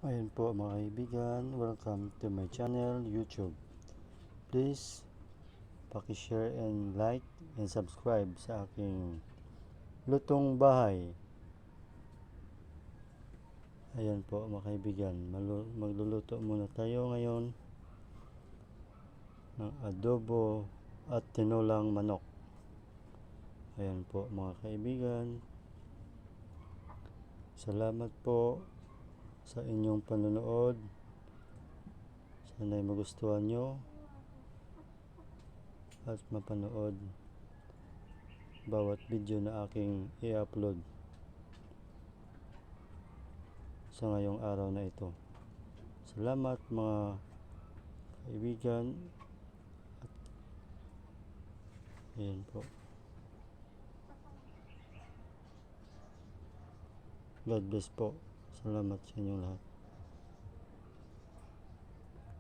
Ayan po mga kaibigan, welcome to my channel YouTube. Please paki-share and like and subscribe sa aking lutong bahay. Ayan po mga kaibigan, magluluto muna tayo ngayon ng adobo at tinolang manok. Ayan po mga kaibigan, salamat po sa inyong panonood. Sana'y magustuhan nyo at mapanood bawat video na aking i-upload sa ngayong araw na ito. Salamat mga kaibigan. Ayan po. God bless po. Salamat sa inyong lahat.